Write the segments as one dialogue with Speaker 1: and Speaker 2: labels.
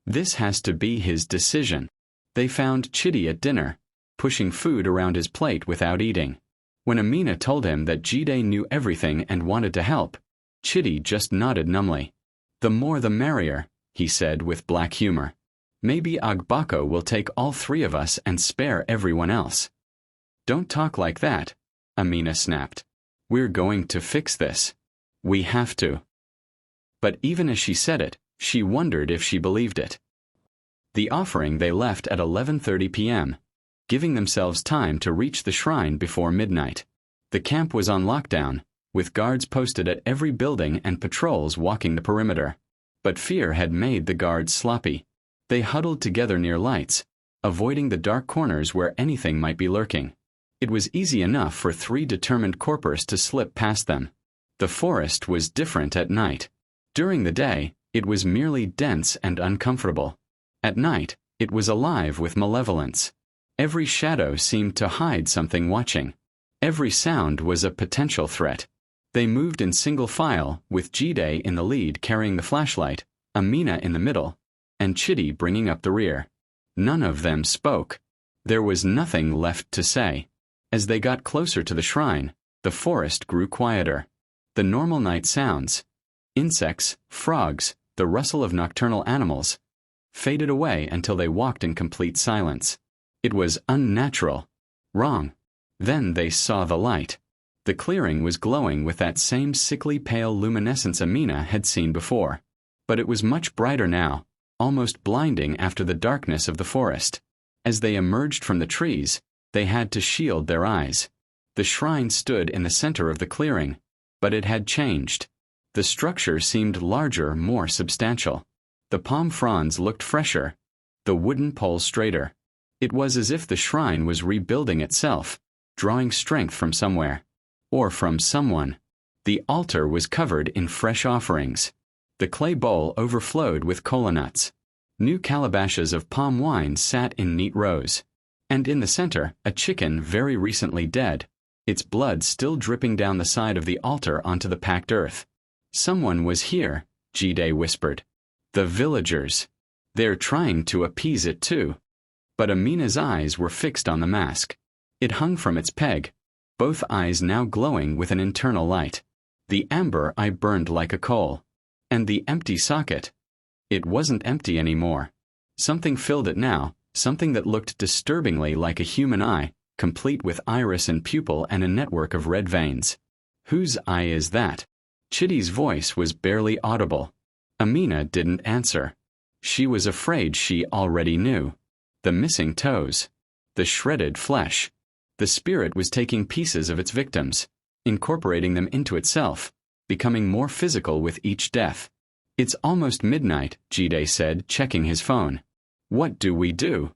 Speaker 1: This has to be his decision. They found Chidi at dinner, pushing food around his plate without eating. When Amina told him that Jide knew everything and wanted to help, Chidi just nodded numbly. "The more the merrier," he said with black humor. "Maybe Agbako will take all three of us and spare everyone else." "Don't talk like that," Amina snapped. "We're going to fix this. We have to." But even as she said it, she wondered if she believed it. The offering they left at 11:30 p.m., giving themselves time to reach the shrine before midnight. The camp was on lockdown, with guards posted at every building and patrols walking the perimeter. But fear had made the guards sloppy. They huddled together near lights, avoiding the dark corners where anything might be lurking. It was easy enough for 3 determined Corpers to slip past them. The forest was different at night. During the day, it was merely dense and uncomfortable. At night, it was alive with malevolence. Every shadow seemed to hide something watching. Every sound was a potential threat. They moved in single file, with Jide in the lead carrying the flashlight, Amina in the middle, and Chidi bringing up the rear. None of them spoke. There was nothing left to say. As they got closer to the shrine, the forest grew quieter. The normal night sounds, insects, frogs, the rustle of nocturnal animals, faded away until they walked in complete silence. It was unnatural. Wrong. Then they saw the light. The clearing was glowing with that same sickly pale luminescence Amina had seen before. But it was much brighter now, almost blinding after the darkness of the forest. As they emerged from the trees, they had to shield their eyes. The shrine stood in the center of the clearing, but it had changed. The structure seemed larger, more substantial. The palm fronds looked fresher, the wooden pole straighter. It was as if the shrine was rebuilding itself, drawing strength from somewhere. Or from someone. The altar was covered in fresh offerings. The clay bowl overflowed with kola nuts. New calabashes of palm wine sat in neat rows. And in the center, a chicken very recently dead, its blood still dripping down the side of the altar onto the packed earth. "Someone was here," Jide whispered. "The villagers. They're trying to appease it too." But Amina's eyes were fixed on the mask. It hung from its peg, both eyes now glowing with an internal light. The amber eye burned like a coal. And the empty socket. It wasn't empty anymore. Something filled it now, something that looked disturbingly like a human eye, complete with iris and pupil and a network of red veins. "Whose eye is that?" Chidi's voice was barely audible. Amina didn't answer. She was afraid she already knew. The missing toes. The shredded flesh. The spirit was taking pieces of its victims, incorporating them into itself, becoming more physical with each death. "It's almost midnight," Jide said, checking his phone. "What do we do?"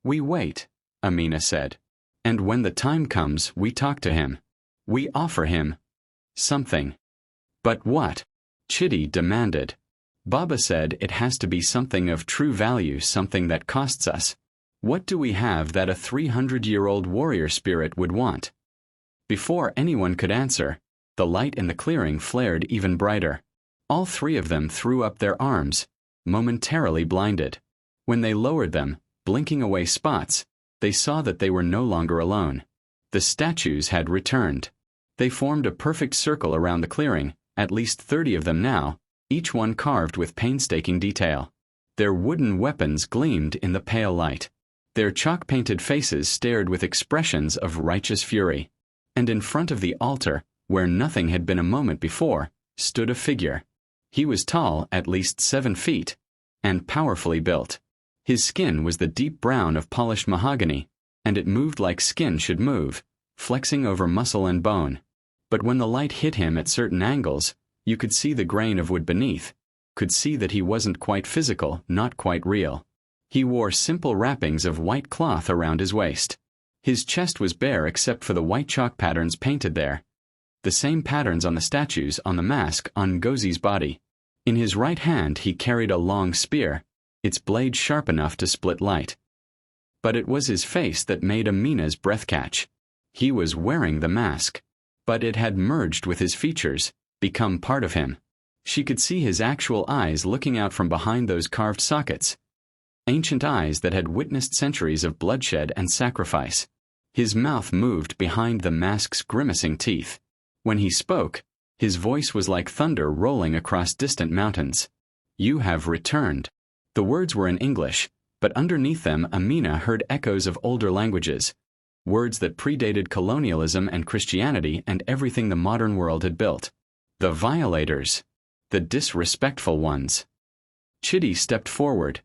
Speaker 1: "We wait," Amina said. "And when the time comes, we talk to him. We offer him something." "But what?" Chidi demanded. "Baba said it has to be something of true value, something that costs us. What do we have that a 300-year-old warrior spirit would want?" Before anyone could answer, the light in the clearing flared even brighter. All 3 of them threw up their arms, momentarily blinded. When they lowered them, blinking away spots, they saw that they were no longer alone. The statues had returned. They formed a perfect circle around the clearing, at least 30 of them now, each one carved with painstaking detail. Their wooden weapons gleamed in the pale light. Their chalk-painted faces stared with expressions of righteous fury. And in front of the altar, where nothing had been a moment before, stood a figure. He was tall, at least 7 feet, and powerfully built. His skin was the deep brown of polished mahogany, and it moved like skin should move, flexing over muscle and bone. But when the light hit him at certain angles, you could see the grain of wood beneath, could see that he wasn't quite physical, not quite real. He wore simple wrappings of white cloth around his waist. His chest was bare except for the white chalk patterns painted there. The same patterns on the statues on the mask on Ngozi's body. In his right hand he carried a long spear, its blade sharp enough to split light. But it was his face that made Amina's breath catch. He was wearing the mask, but it had merged with his features, become part of him. She could see his actual eyes looking out from behind those carved sockets. Ancient eyes that had witnessed centuries of bloodshed and sacrifice. His mouth moved behind the mask's grimacing teeth. When he spoke, his voice was like thunder rolling across distant mountains. "You have returned." The words were in English, but underneath them Amina heard echoes of older languages, words that predated colonialism and Christianity and everything the modern world had built. The violators. The disrespectful ones. Chidi stepped forward,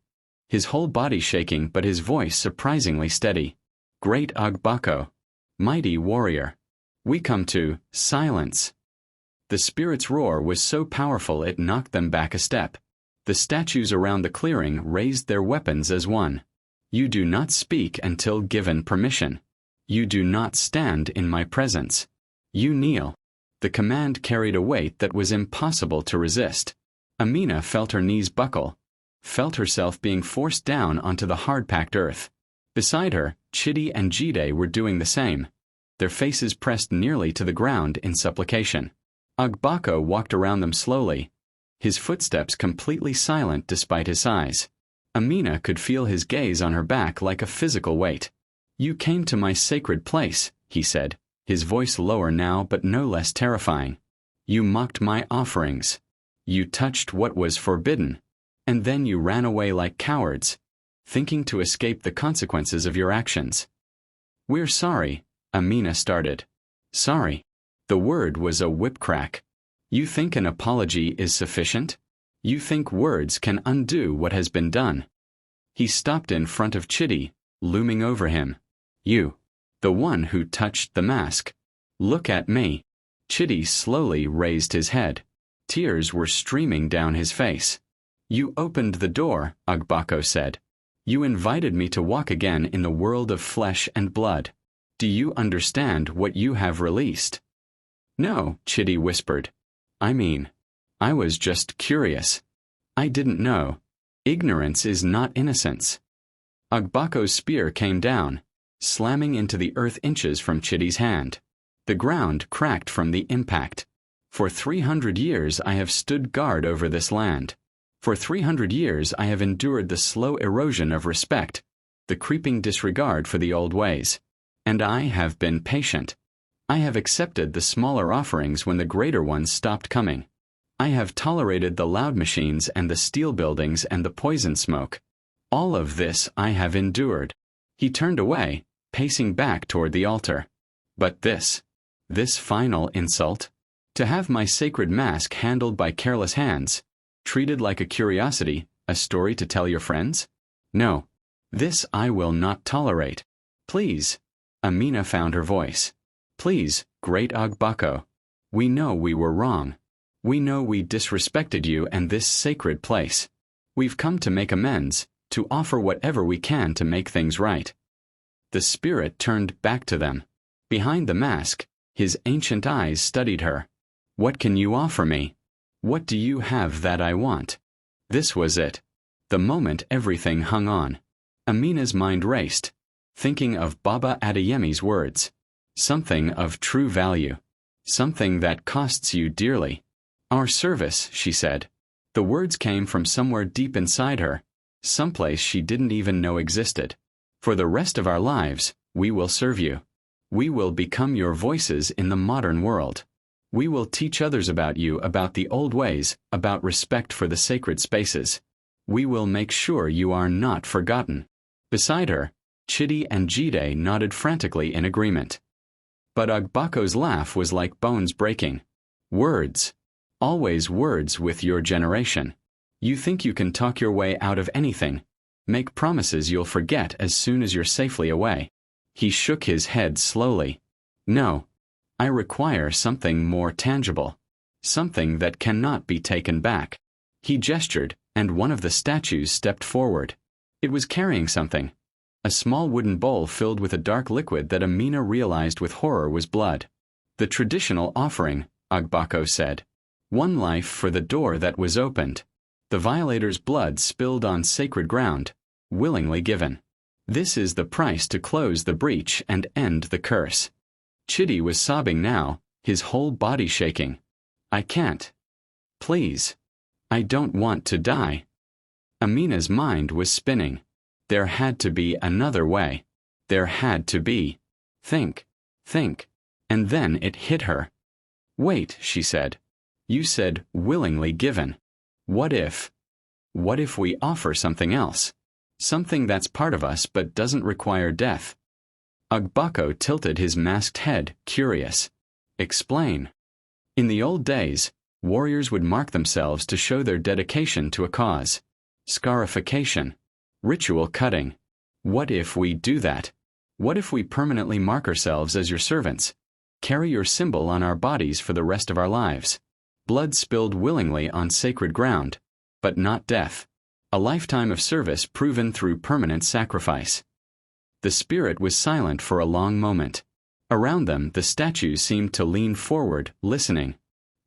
Speaker 1: his whole body shaking but his voice surprisingly steady. "Great Agbako. Mighty warrior. We come to silence." The spirit's roar was so powerful it knocked them back a step. The statues around the clearing raised their weapons as one. "You do not speak until given permission. You do not stand in my presence. You kneel." The command carried a weight that was impossible to resist. Amina felt her knees buckle, felt herself being forced down onto the hard-packed earth. Beside her, Chidi and Jide were doing the same, their faces pressed nearly to the ground in supplication. Agbako walked around them slowly, his footsteps completely silent despite his size. Amina could feel his gaze on her back like a physical weight. "You came to my sacred place," he said, his voice lower now but no less terrifying. "You mocked my offerings. You touched what was forbidden. And then you ran away like cowards, thinking to escape the consequences of your actions." "We're sorry," Amina started. "Sorry." The word was a whip crack. "You think an apology is sufficient? You think words can undo what has been done?" He stopped in front of Chidi, looming over him. "You. The one who touched the mask. Look at me." Chidi slowly raised his head. Tears were streaming down his face. "You opened the door," Agbako said. "You invited me to walk again in the world of flesh and blood. Do you understand what you have released?" "No," Chidi whispered. I was just curious. I didn't know. Ignorance is not innocence." Agbako's spear came down, slamming into the earth inches from Chidi's hand. The ground cracked from the impact. "For 300 years I have stood guard over this land. For 300 years I have endured the slow erosion of respect, the creeping disregard for the old ways. And I have been patient. I have accepted the smaller offerings when the greater ones stopped coming. I have tolerated the loud machines and the steel buildings and the poison smoke. All of this I have endured." He turned away, pacing back toward the altar. "But this final insult? To have my sacred mask handled by careless hands, treated like a curiosity, a story to tell your friends? No. This I will not tolerate. Please." Amina found her voice. "Please, great Agbako. We know we were wrong. We know we disrespected you and this sacred place. We've come to make amends, to offer whatever we can to make things right." The spirit turned back to them. Behind the mask, his ancient eyes studied her. "What can you offer me? What do you have that I want?" This was it. The moment everything hung on. Amina's mind raced, thinking of Baba Adeyemi's words. Something of true value. Something that costs you dearly. "Our service," she said. The words came from somewhere deep inside her, someplace she didn't even know existed. "For the rest of our lives, we will serve you. We will become your voices in the modern world. We will teach others about you, about the old ways, about respect for the sacred spaces. We will make sure you are not forgotten." Beside her, Chidi and Jide nodded frantically in agreement. But Agbako's laugh was like bones breaking. "Words. Always words with your generation. You think you can talk your way out of anything, make promises you'll forget as soon as you're safely away." He shook his head slowly. "No. I require something more tangible. Something that cannot be taken back." He gestured, and one of the statues stepped forward. It was carrying something. A small wooden bowl filled with a dark liquid that Amina realized with horror was blood. "The traditional offering," Agbako said. "One life for the door that was opened. The violator's blood spilled on sacred ground, willingly given. This is the price to close the breach and end the curse." Chidi was sobbing now, his whole body shaking. "I can't. Please. I don't want to die. Amina's mind was spinning. There had to be another way. There had to be. Think. And then it hit her. Wait, she said. You said willingly given. What if we offer something else? Something that's part of us but doesn't require death. Agbako tilted his masked head, curious. Explain. In the old days, warriors would mark themselves to show their dedication to a cause. Scarification. Ritual cutting. What if we do that? What if we permanently mark ourselves as your servants? Carry your symbol on our bodies for the rest of our lives. Blood spilled willingly on sacred ground, but not death. A lifetime of service proven through permanent sacrifice. The spirit was silent for a long moment. Around them, the statues seemed to lean forward, listening.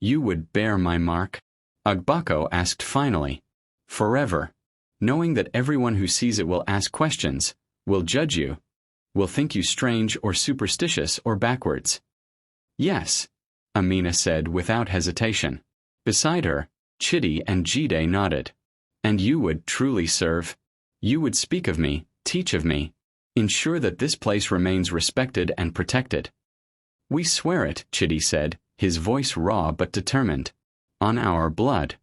Speaker 1: You would bear my mark? Agbako asked finally. Forever. Knowing that everyone who sees it will ask questions, will judge you, will think you strange or superstitious or backwards. Yes, Amina said without hesitation. Beside her, Chidi and Jide nodded. And you would truly serve. You would speak of me, teach of me, ensure that this place remains respected and protected. We swear it, Chidi said, his voice raw but determined. On our blood.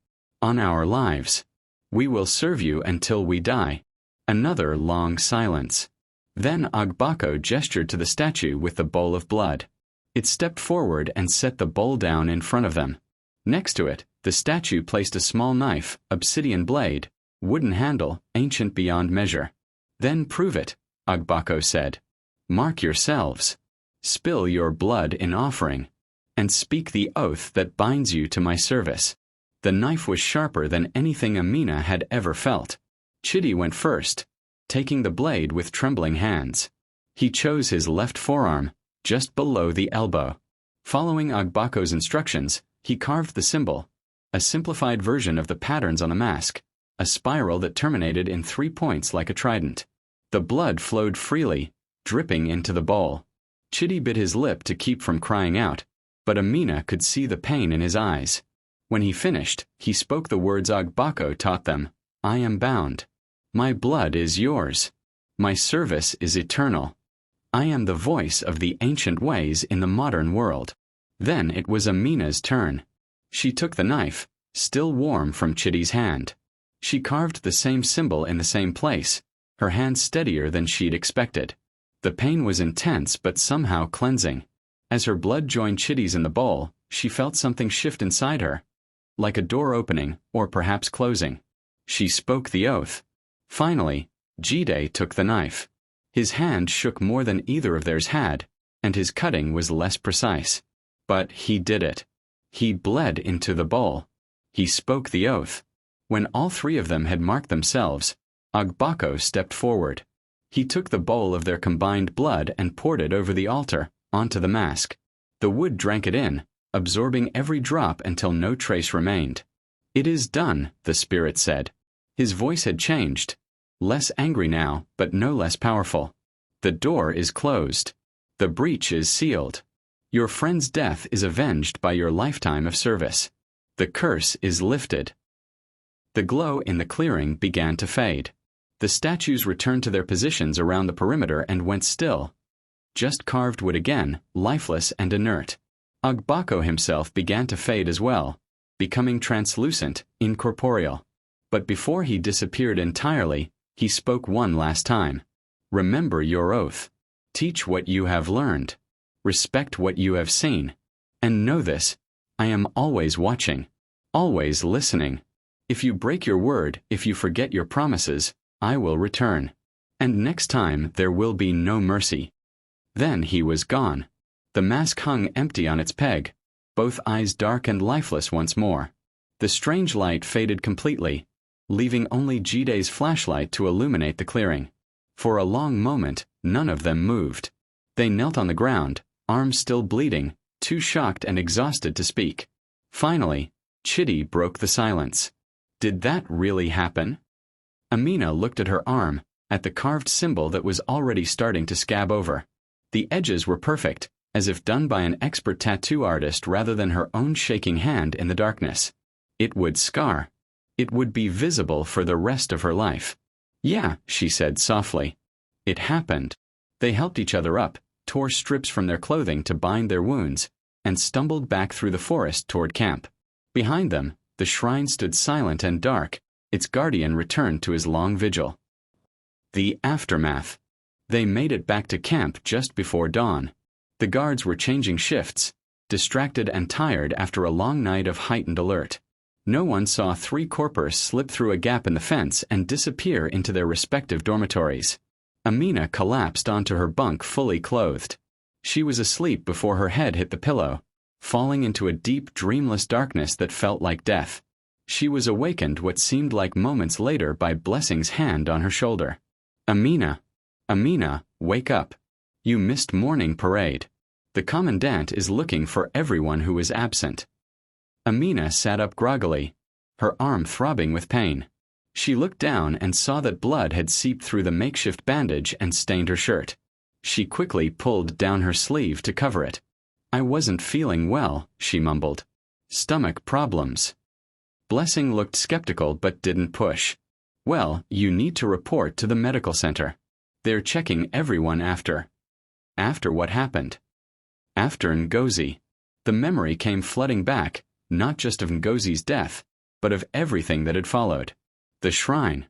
Speaker 1: On our lives. We will serve you until we die. Another long silence. Then Agbako gestured to the statue with the bowl of blood. It stepped forward and set the bowl down in front of them. Next to it, the statue placed a small knife, obsidian blade, wooden handle, ancient beyond measure. Then prove it, Agbako said. Mark yourselves. Spill your blood in offering. And speak the oath that binds you to my service. The knife was sharper than anything Amina had ever felt. Chidi went first, taking the blade with trembling hands. He chose his left forearm, just below the elbow. Following Agbako's instructions, he carved the symbol, a simplified version of the patterns on the mask, a spiral that terminated in 3 points like a trident. The blood flowed freely, dripping into the bowl. Chidi bit his lip to keep from crying out, but Amina could see the pain in his eyes. When he finished, he spoke the words Agbako taught them. I am bound. My blood is yours. My service is eternal. I am the voice of the ancient ways in the modern world. Then it was Amina's turn. She took the knife, still warm from Chidi's hand. She carved the same symbol in the same place, her hand steadier than she'd expected. The pain was intense but somehow cleansing. As her blood joined Chidi's in the bowl, she felt something shift inside her, like a door opening or perhaps closing. She spoke the oath. Finally, Jide took the knife. His hand shook more than either of theirs had, and his cutting was less precise. But he did it. He bled into the bowl. He spoke the oath. When all three of them had marked themselves, Agbako stepped forward. He took the bowl of their combined blood and poured it over the altar, onto the mask. The wood drank it in, absorbing every drop until no trace remained. It is done, the spirit said. His voice had changed. Less angry now, but no less powerful. The door is closed. The breach is sealed. Your friend's death is avenged by your lifetime of service. The curse is lifted. The glow in the clearing began to fade. The statues returned to their positions around the perimeter and went still. Just carved wood again, lifeless and inert. Agbako himself began to fade as well, becoming translucent, incorporeal. But before he disappeared entirely, he spoke one last time. Remember your oath. Teach what you have learned. Respect what you have seen. And know this, I am always watching, always listening. If you break your word, if you forget your promises, I will return. And next time there will be no mercy. Then he was gone. The mask hung empty on its peg, both eyes dark and lifeless once more. The strange light faded completely, leaving only Jide's flashlight to illuminate the clearing. For a long moment, none of them moved. They knelt on the ground, arms still bleeding, too shocked and exhausted to speak. Finally, Chidi broke the silence. Did that really happen? Amina looked at her arm, at the carved symbol that was already starting to scab over. The edges were perfect, as if done by an expert tattoo artist rather than her own shaking hand in the darkness. It would scar. It would be visible for the rest of her life. Yeah, she said softly. It happened. They helped each other up, tore strips from their clothing to bind their wounds, and stumbled back through the forest toward camp. Behind them, the shrine stood silent and dark, its guardian returned to his long vigil. The aftermath. They made it back to camp just before dawn. The guards were changing shifts, distracted and tired after a long night of heightened alert. No one saw 3 Corpers slip through a gap in the fence and disappear into their respective dormitories. Amina collapsed onto her bunk fully clothed. She was asleep before her head hit the pillow, falling into a deep, dreamless darkness that felt like death. She was awakened what seemed like moments later by Blessing's hand on her shoulder. Amina, Amina, wake up. You missed morning parade. The commandant is looking for everyone who is absent. Amina sat up groggily, her arm throbbing with pain. She looked down and saw that blood had seeped through the makeshift bandage and stained her shirt. She quickly pulled down her sleeve to cover it. I wasn't feeling well, she mumbled. Stomach problems. Blessing looked skeptical but didn't push. Well, you need to report to the medical center. They're checking everyone after. After what happened? After Ngozi. The memory came flooding back, not just of Ngozi's death, but of everything that had followed. The shrine.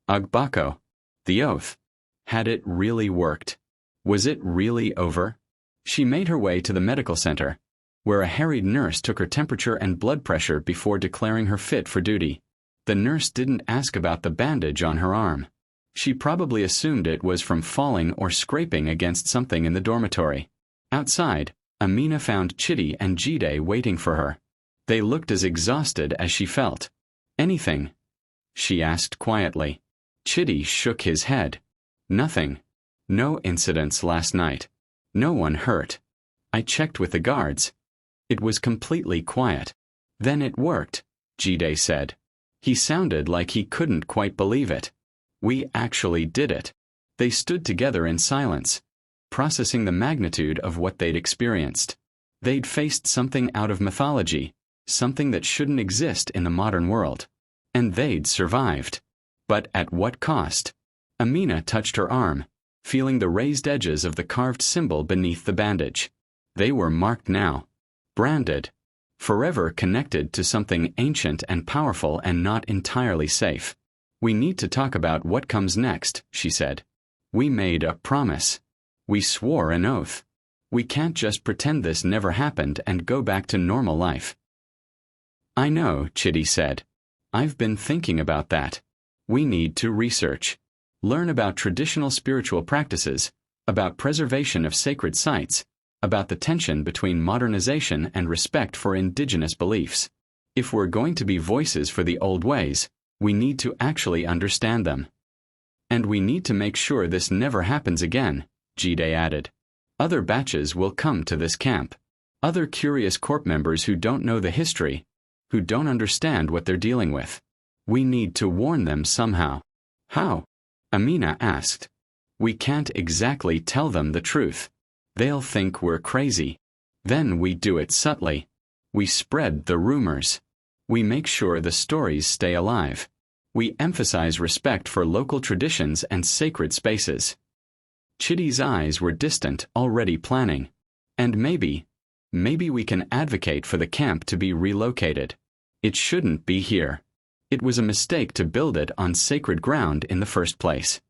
Speaker 1: Agbako. The oath. Had it really worked? Was it really over? She made her way to the medical center, where a harried nurse took her temperature and blood pressure before declaring her fit for duty. The nurse didn't ask about the bandage on her arm. She probably assumed it was from falling or scraping against something in the dormitory. Outside, Amina found Chidi and Jide waiting for her. They looked as exhausted as she felt. Anything? She asked quietly. Chidi shook his head. Nothing. No incidents last night. No one hurt. I checked with the guards. It was completely quiet. Then it worked, Jide said. He sounded like he couldn't quite believe it. We actually did it. They stood together in silence, processing the magnitude of what they'd experienced. They'd faced something out of mythology, something that shouldn't exist in the modern world. And they'd survived. But at what cost? Amina touched her arm, feeling the raised edges of the carved symbol beneath the bandage. They were marked now, branded, forever connected to something ancient and powerful and not entirely safe. We need to talk about what comes next, she said. We made a promise. We swore an oath. We can't just pretend this never happened and go back to normal life. I know, Chidi said. I've been thinking about that. We need to research. Learn about traditional spiritual practices, about preservation of sacred sites, about the tension between modernization and respect for indigenous beliefs. If we're going to be voices for the old ways, we need to actually understand them. And we need to make sure this never happens again, Jide added. Other batches will come to this camp. Other curious corp members who don't know the history, who don't understand what they're dealing with. We need to warn them somehow. How? Amina asked. We can't exactly tell them the truth. They'll think we're crazy. Then we do it subtly. We spread the rumors. We make sure the stories stay alive. We emphasize respect for local traditions and sacred spaces. Chidi's eyes were distant, already planning. And maybe we can advocate for the camp to be relocated. It shouldn't be here. It was a mistake to build it on sacred ground in the first place.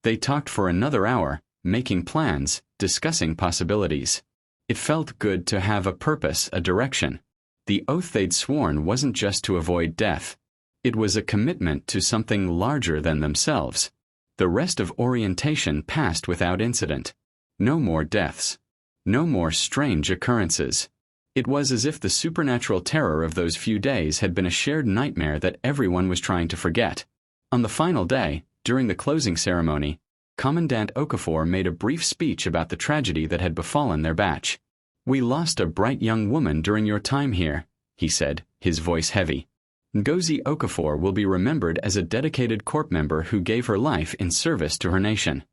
Speaker 1: They talked for another hour, making plans, discussing possibilities. It felt good to have a purpose, a direction. The oath they'd sworn wasn't just to avoid death. It was a commitment to something larger than themselves. The rest of orientation passed without incident. No more deaths. No more strange occurrences. It was as if the supernatural terror of those few days had been a shared nightmare that everyone was trying to forget. On the final day, during the closing ceremony, Commandant Okafor made a brief speech about the tragedy that had befallen their batch. We lost a bright young woman during your time here, he said, his voice heavy. Ngozi Okafor will be remembered as a dedicated corp member who gave her life in service to her nation.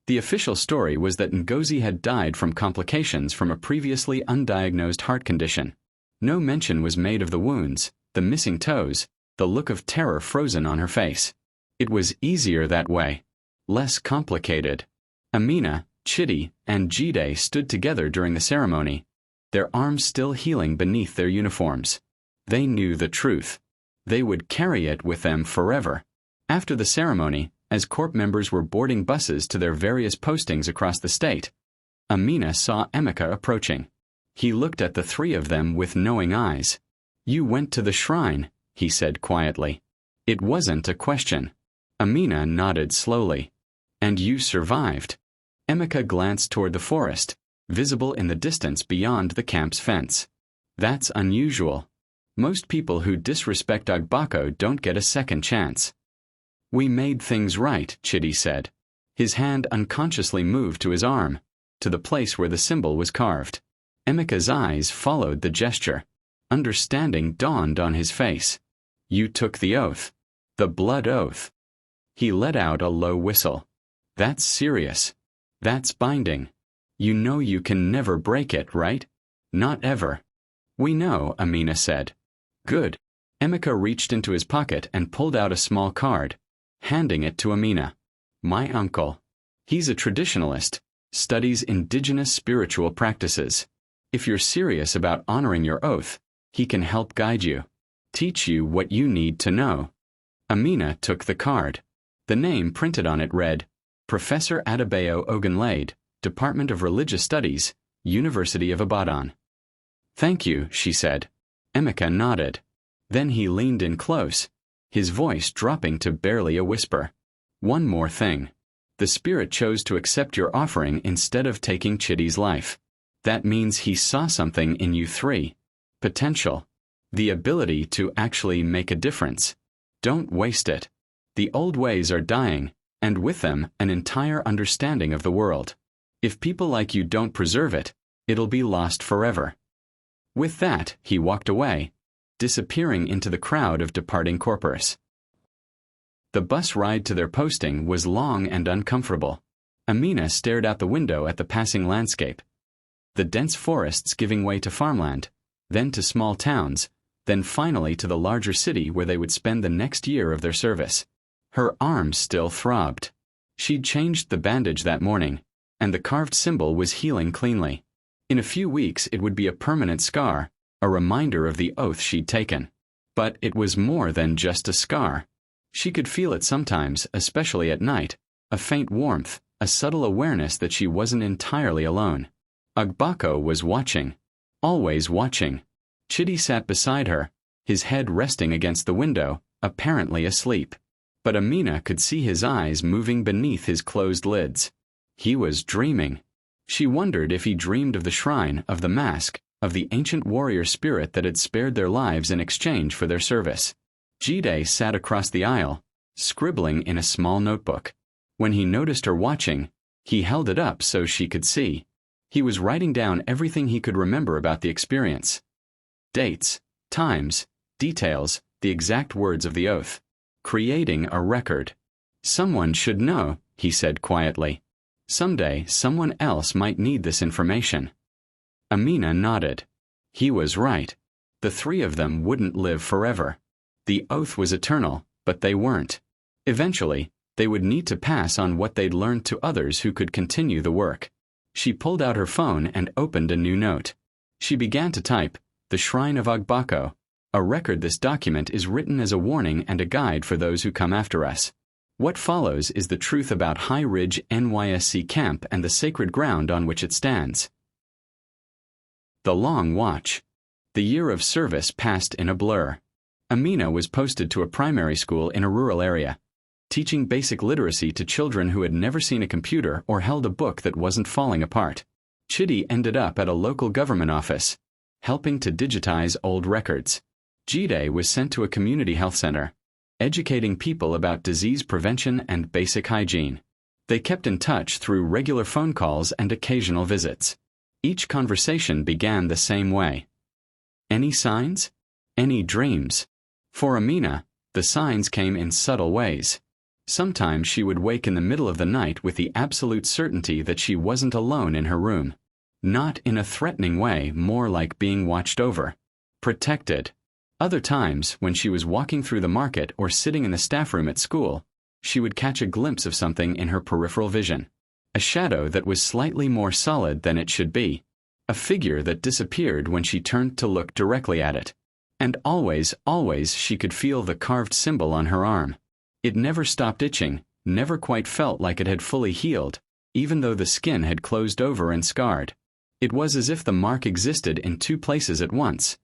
Speaker 1: The official story was that Ngozi had died from complications from a previously undiagnosed heart condition. No mention was made of the wounds, the missing toes, the look of terror frozen on her face. It was easier that way. Less complicated. Amina, Chidi, and Jide stood together during the ceremony, their arms still healing beneath their uniforms. They knew the truth. They would carry it with them forever. After the ceremony, as corp members were boarding buses to their various postings across the state, Amina saw Emeka approaching. He looked at the three of them with knowing eyes. "You went to the shrine," he said quietly. It wasn't a question. Amina nodded slowly. "And you survived." Emeka glanced toward the forest, visible in the distance beyond the camp's fence. "That's unusual. Most people who disrespect Agbako don't get a second chance." "We made things right," Chidi said. His hand unconsciously moved to his arm, to the place where the symbol was carved. Emeka's eyes followed the gesture. Understanding dawned on his face. "You took the oath. The blood oath." He let out a low whistle. "That's serious. That's binding. You know you can never break it, right? Not ever." "We know," Amina said. "Good." Emeka reached into his pocket and pulled out a small card, handing it to Amina. "My uncle. He's a traditionalist, studies indigenous spiritual practices. If you're serious about honoring your oath, he can help guide you, teach you what you need to know." Amina took the card. The name printed on it read, Professor Adebayo Ogunlade, Department of Religious Studies, University of Ibadan. "Thank you," she said. Emeka nodded. Then he leaned in close, his voice dropping to barely a whisper. "One more thing. The spirit chose to accept your offering instead of taking Chidi's life. That means he saw something in you three. Potential. The ability to actually make a difference. Don't waste it. The old ways are dying, and with them, an entire understanding of the world. If people like you don't preserve it, it'll be lost forever." With that, he walked away, disappearing into the crowd of departing corpers. The bus ride to their posting was long and uncomfortable. Amina stared out the window at the passing landscape. The dense forests giving way to farmland, then to small towns, then finally to the larger city where they would spend the next year of their service. Her arms still throbbed. She'd changed the bandage that morning, and the carved symbol was healing cleanly. In a few weeks it would be a permanent scar, a reminder of the oath she'd taken. But it was more than just a scar. She could feel it sometimes, especially at night, a faint warmth, a subtle awareness that she wasn't entirely alone. Agbako was watching. Always watching. Chidi sat beside her, his head resting against the window, apparently asleep. But Amina could see his eyes moving beneath his closed lids. He was dreaming. She wondered if he dreamed of the shrine, of the mask, of the ancient warrior spirit that had spared their lives in exchange for their service. Jide sat across the aisle, scribbling in a small notebook. When he noticed her watching, he held it up so she could see. He was writing down everything he could remember about the experience. Dates, times, details, the exact words of the oath. Creating a record. "Someone should know," he said quietly. "Someday, someone else might need this information." Amina nodded. He was right. The three of them wouldn't live forever. The oath was eternal, but they weren't. Eventually, they would need to pass on what they'd learned to others who could continue the work. She pulled out her phone and opened a new note. She began to type, "The Shrine of Agbako. A record this document is written as a warning and a guide for those who come after us. What follows is the truth about High Ridge Nysc Camp and the sacred ground on which it stands." The long watch. The year of service passed in a blur. Amina was posted to a primary school in a rural area, teaching basic literacy to children who had never seen a computer or held a book that wasn't falling apart. Chidi ended up at a local government office, helping to digitize old records. Jide was sent to a community health center, educating people about disease prevention and basic hygiene. They kept in touch through regular phone calls and occasional visits. Each conversation began the same way. Any signs? Any dreams? For Amina, the signs came in subtle ways. Sometimes she would wake in the middle of the night with the absolute certainty that she wasn't alone in her room. Not in a threatening way, more like being watched over. Protected. Other times, when she was walking through the market or sitting in the staff room at school, she would catch a glimpse of something in her peripheral vision. A shadow that was slightly more solid than it should be. A figure that disappeared when she turned to look directly at it. And always she could feel the carved symbol on her arm. It never stopped itching, never quite felt like it had fully healed, even though the skin had closed over and scarred. It was as if the mark existed in two places at once.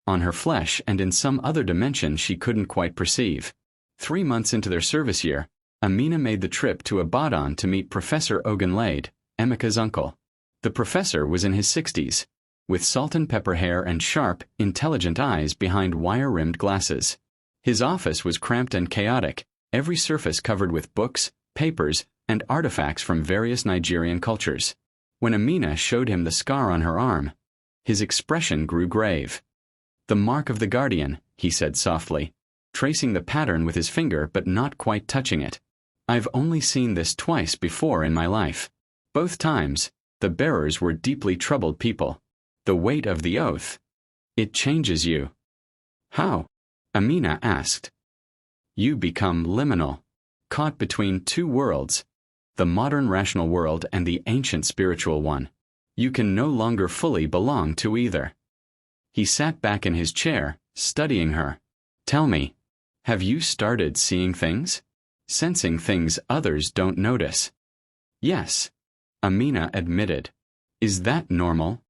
Speaker 1: On her flesh and in some other dimension she couldn't quite perceive. 3 months into their service year, Amina made the trip to Ibadan to meet Professor Ogunlade, Emeka's uncle. The professor was in his 60s, with salt and pepper hair and sharp, intelligent eyes behind wire-rimmed glasses. His office was cramped and chaotic, every surface covered with books, papers, and artifacts from various Nigerian cultures. When Amina showed him the scar on her arm, his expression grew grave. "The mark of the guardian," he said softly, tracing the pattern with his finger but not quite touching it. "I've only seen this twice before in my life. Both times, the bearers were deeply troubled people. The weight of the oath. It changes you." "How?" Amina asked. "You become liminal, caught between two worlds, the modern rational world and the ancient spiritual one. You can no longer fully belong to either." He sat back in his chair, studying her. "Tell me, have you started seeing things? Sensing things others don't notice?" "Yes," Amina admitted. "Is that normal?"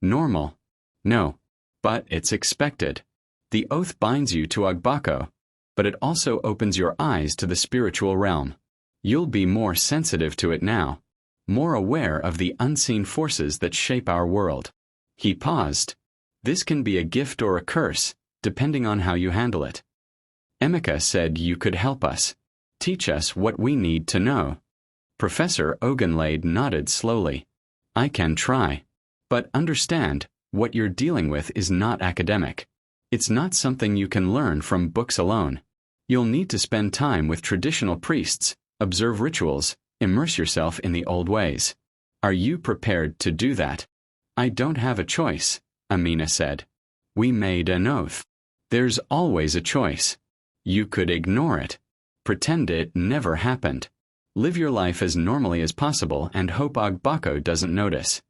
Speaker 1: "Normal? No. But it's expected. The oath binds you to Agbako, but it also opens your eyes to the spiritual realm. You'll be more sensitive to it now, more aware of the unseen forces that shape our world." He paused. "This can be a gift or a curse, depending on how you handle it. Emeka said you could help us. Teach us what we need to know." Professor Ogunlade nodded slowly. "I can try. But understand, what you're dealing with is not academic. It's not something you can learn from books alone. You'll need to spend time with traditional priests, observe rituals, immerse yourself in the old ways. Are you prepared to do that?" "I don't have a choice," Amina said. "We made an oath. There's always a choice. You could ignore it. Pretend it never happened. Live your life as normally as possible and hope Agbako doesn't notice."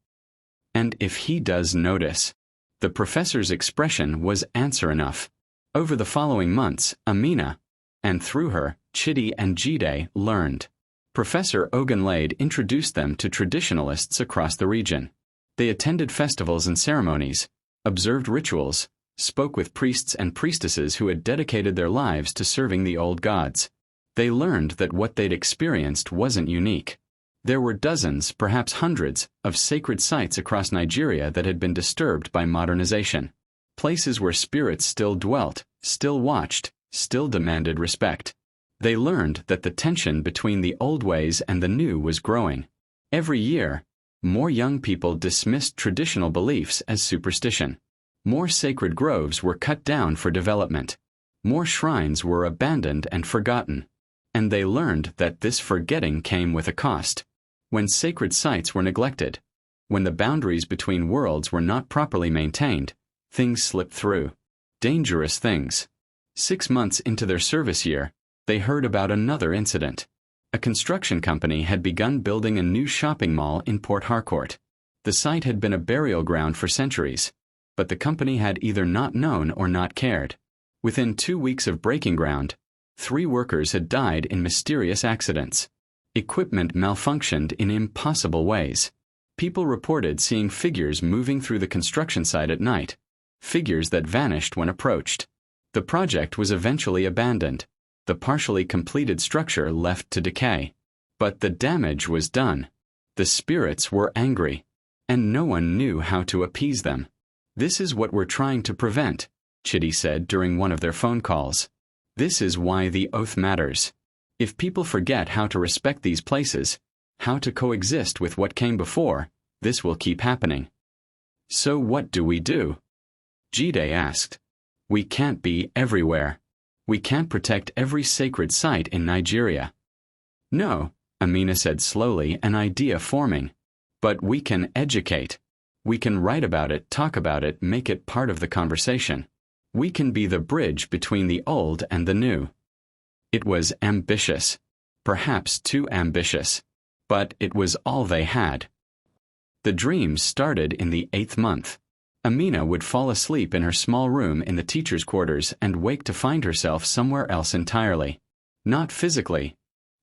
Speaker 1: "And if he does notice?" The professor's expression was answer enough. Over the following months, Amina, and through her, Chidi and Jide, learned. Professor Ogunlade introduced them to traditionalists across the region. They attended festivals and ceremonies, observed rituals, spoke with priests and priestesses who had dedicated their lives to serving the old gods. They learned that what they'd experienced wasn't unique. There were dozens, perhaps hundreds, of sacred sites across Nigeria that had been disturbed by modernization. Places where spirits still dwelt, still watched, still demanded respect. They learned that the tension between the old ways and the new was growing. Every year, more young people dismissed traditional beliefs as superstition. More sacred groves were cut down for development. More shrines were abandoned and forgotten. And they learned that this forgetting came with a cost. When sacred sites were neglected, when the boundaries between worlds were not properly maintained, things slipped through. Dangerous things. 6 months into their service year, they heard about another incident. A construction company had begun building a new shopping mall in Port Harcourt. The site had been a burial ground for centuries, but the company had either not known or not cared. Within 2 weeks of breaking ground, 3 workers had died in mysterious accidents. Equipment malfunctioned in impossible ways. People reported seeing figures moving through the construction site at night, figures that vanished when approached. The project was eventually abandoned, the partially completed structure left to decay. But the damage was done. The spirits were angry, and no one knew how to appease them. "This is what we're trying to prevent," Chidi said during one of their phone calls. "This is why the oath matters. If people forget how to respect these places, how to coexist with what came before, this will keep happening." "So what do we do?" Jide asked. "We can't be everywhere. We can't protect every sacred site in Nigeria." "No," Amina said slowly, an idea forming. "But we can educate. We can write about it, talk about it, make it part of the conversation. We can be the bridge between the old and the new. It was ambitious, perhaps too ambitious, but it was all they had. The dreams started in the 8th month. Amina would fall asleep in her small room in the teacher's quarters and wake to find herself somewhere else entirely. Not physically.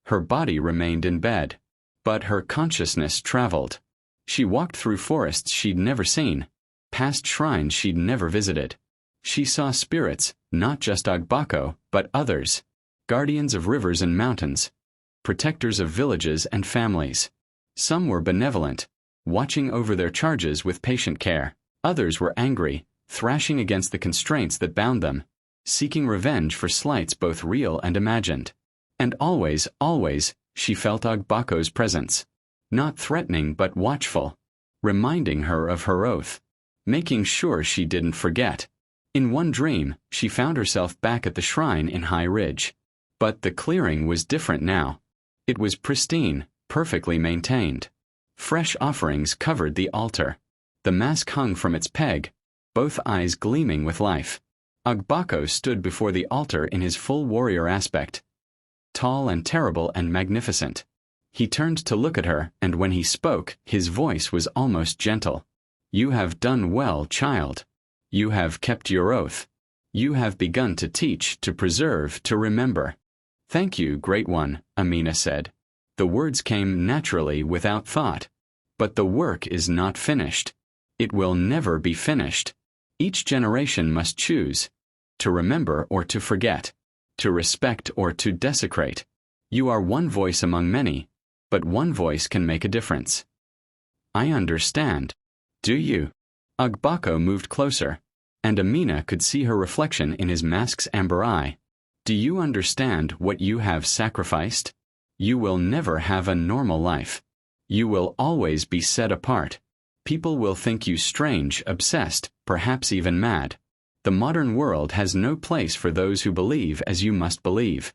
Speaker 1: Her body remained in bed, but her consciousness traveled. She walked through forests she'd never seen, past shrines she'd never visited. She saw spirits, not just Agbako, but others, guardians of rivers and mountains, protectors of villages and families. Some were benevolent, watching over their charges with patient care. Others were angry, thrashing against the constraints that bound them, seeking revenge for slights both real and imagined. And always, she felt Agbako's presence. Not threatening but watchful, reminding her of her oath, making sure she didn't forget. In one dream, she found herself back at the shrine in High Ridge. But the clearing was different now. It was pristine, perfectly maintained. Fresh offerings covered the altar. The mask hung from its peg, both eyes gleaming with life. Agbako stood before the altar in his full warrior aspect, tall and terrible and magnificent. He turned to look at her, and when he spoke, his voice was almost gentle. "You have done well, child. You have kept your oath. You have begun to teach, to preserve, to remember." "Thank you, Great One," Amina said. The words came naturally without thought. But the work is not finished. It will never be finished. Each generation must choose to remember or to forget, to respect or to desecrate. You are one voice among many, but one voice can make a difference. "I understand. Do you?" Agbako moved closer, and Amina could see her reflection in his mask's amber eye. "Do you understand what you have sacrificed? You will never have a normal life. You will always be set apart. People will think you strange, obsessed, perhaps even mad. The modern world has no place for those who believe as you must believe."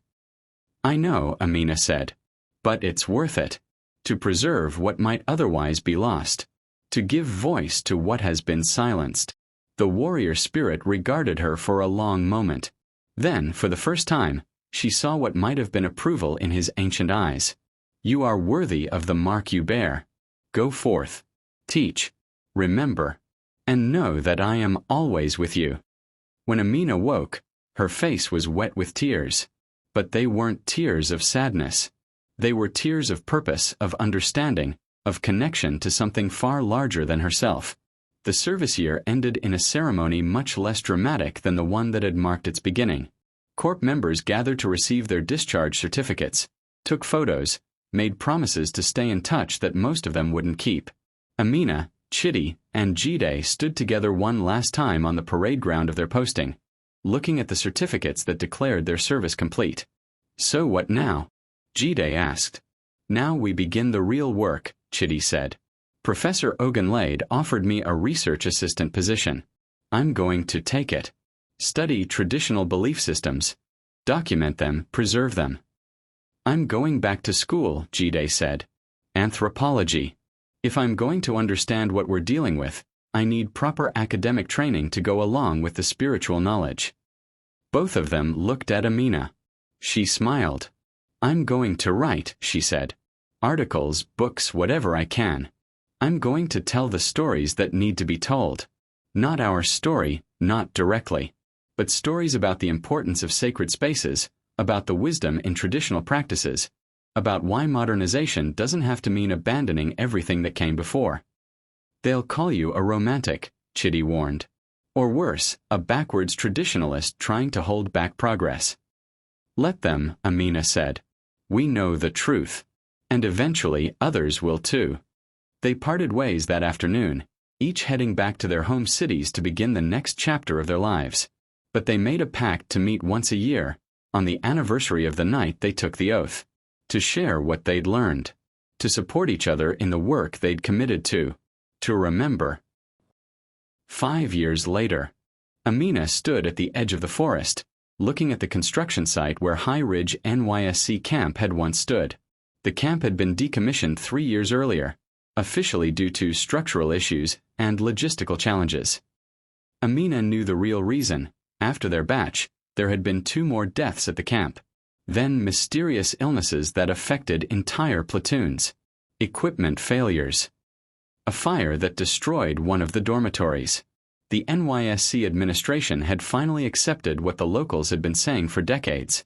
Speaker 1: "I know," Amina said. "But it's worth it. To preserve what might otherwise be lost. To give voice to what has been silenced." The warrior spirit regarded her for a long moment. Then, for the first time, she saw what might have been approval in his ancient eyes. "You are worthy of the mark you bear. Go forth. Teach. Remember. And know that I am always with you." When Amina woke, her face was wet with tears. But they weren't tears of sadness. They were tears of purpose, of understanding, of connection to something far larger than herself. The service year ended in a ceremony much less dramatic than the one that had marked its beginning. Corp members gathered to receive their discharge certificates, took photos, made promises to stay in touch that most of them wouldn't keep. Amina, Chidi, and Jide stood together one last time on the parade ground of their posting, looking at the certificates that declared their service complete. "So what now?" Jide asked. "Now we begin the real work," Chidi said. "Professor Ogunlade offered me a research assistant position. I'm going to take it. Study traditional belief systems. Document them, preserve them." "I'm going back to school," Jide said. "Anthropology. If I'm going to understand what we're dealing with, I need proper academic training to go along with the spiritual knowledge." Both of them looked at Amina. She smiled. "I'm going to write," she said. "Articles, books, whatever I can. I'm going to tell the stories that need to be told. Not our story, not directly, but stories about the importance of sacred spaces, about the wisdom in traditional practices, about why modernization doesn't have to mean abandoning everything that came before." "They'll call you a romantic," Chidi warned. "Or worse, a backwards traditionalist trying to hold back progress." "Let them," Amina said. "We know the truth. And eventually others will too." They parted ways that afternoon, each heading back to their home cities to begin the next chapter of their lives. But they made a pact to meet once a year, on the anniversary of the night they took the oath, to share what they'd learned, to support each other in the work they'd committed to remember. 5 years later, Amina stood at the edge of the forest, looking at the construction site where High Ridge Nysc camp had once stood. The camp had been decommissioned 3 years earlier, officially due to structural issues and logistical challenges. Amina knew the real reason. After their batch, there had been 2 more deaths at the camp. Then mysterious illnesses that affected entire platoons. Equipment failures. A fire that destroyed one of the dormitories. The Nysc administration had finally accepted what the locals had been saying for decades.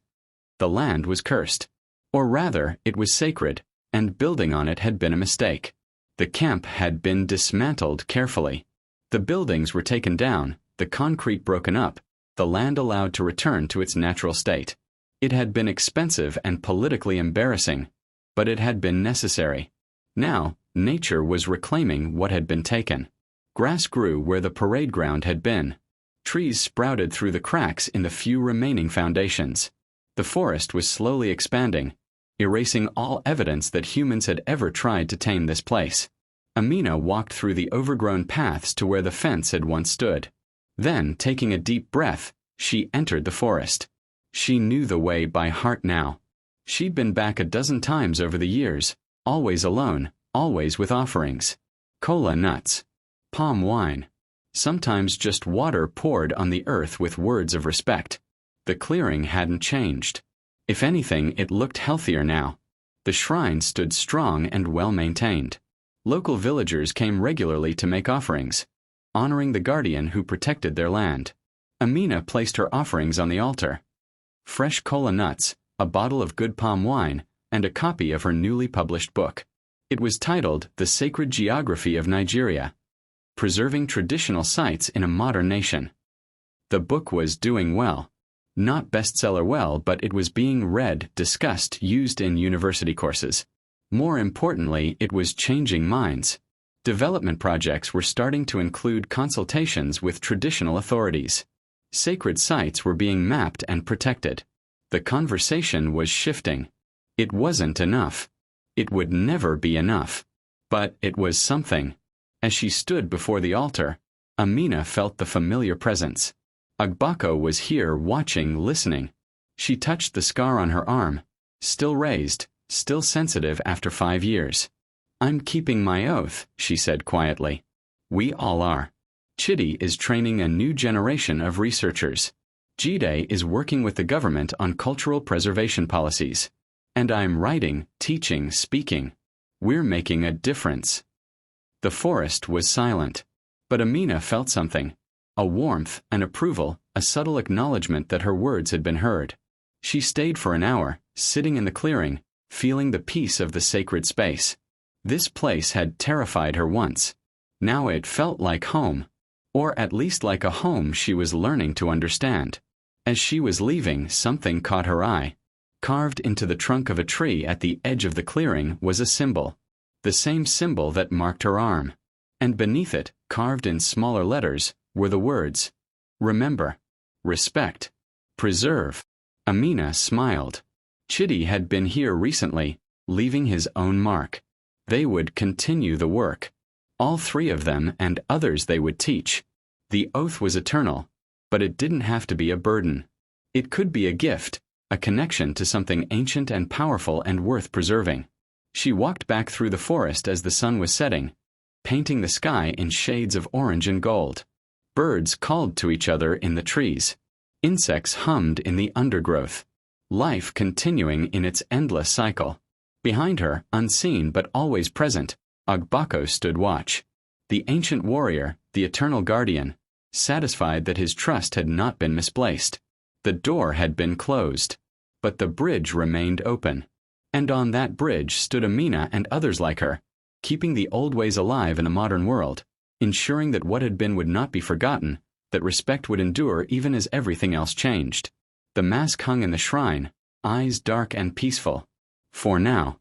Speaker 1: The land was cursed. Or rather, it was sacred, and building on it had been a mistake. The camp had been dismantled carefully. The buildings were taken down, the concrete broken up, the land allowed to return to its natural state. It had been expensive and politically embarrassing, but it had been necessary. Now, nature was reclaiming what had been taken. Grass grew where the parade ground had been. Trees sprouted through the cracks in the few remaining foundations. The forest was slowly expanding, erasing all evidence that humans had ever tried to tame this place. Amina walked through the overgrown paths to where the fence had once stood. Then, taking a deep breath, she entered the forest. She knew the way by heart now. She'd been back a dozen times over the years, always alone, always with offerings. Cola nuts. Palm wine. Sometimes just water poured on the earth with words of respect. The clearing hadn't changed. If anything, it looked healthier now. The shrine stood strong and well-maintained. Local villagers came regularly to make offerings, honoring the guardian who protected their land. Amina placed her offerings on the altar. Fresh cola nuts, a bottle of good palm wine, and a copy of her newly published book. It was titled The Sacred Geography of Nigeria, Preserving Traditional Sites in a Modern Nation. The book was doing well. Not bestseller well, but it was being read, discussed, used in university courses. More importantly, it was changing minds. Development projects were starting to include consultations with traditional authorities. Sacred sites were being mapped and protected. The conversation was shifting. It wasn't enough. It would never be enough. But it was something. As she stood before the altar, Amina felt the familiar presence. Agbako was here, watching, listening. She touched the scar on her arm, still raised, still sensitive after 5 years. "I'm keeping my oath," she said quietly. "We all are. Chidi is training a new generation of researchers. Jide is working with the government on cultural preservation policies. And I'm writing, teaching, speaking. We're making a difference." The forest was silent. But Amina felt something. A warmth, an approval, a subtle acknowledgement that her words had been heard. She stayed for an hour, sitting in the clearing, feeling the peace of the sacred space. This place had terrified her once. Now it felt like home. Or at least like a home she was learning to understand. As she was leaving, something caught her eye. Carved into the trunk of a tree at the edge of the clearing was a symbol. The same symbol that marked her arm. And beneath it, carved in smaller letters, were the words, "Remember, respect, preserve." Amina smiled. Chidi had been here recently, leaving his own mark. They would continue the work. All 3 of them and others they would teach. The oath was eternal, but it didn't have to be a burden. It could be a gift, a connection to something ancient and powerful and worth preserving. She walked back through the forest as the sun was setting, painting the sky in shades of orange and gold. Birds called to each other in the trees. Insects hummed in the undergrowth. Life continuing in its endless cycle. Behind her, unseen but always present, Agbako stood watch. The ancient warrior, the eternal guardian, satisfied that his trust had not been misplaced. The door had been closed, but the bridge remained open. And on that bridge stood Amina and others like her, keeping the old ways alive in a modern world, ensuring that what had been would not be forgotten, that respect would endure even as everything else changed. The mask hung in the shrine, eyes dark and peaceful. For now,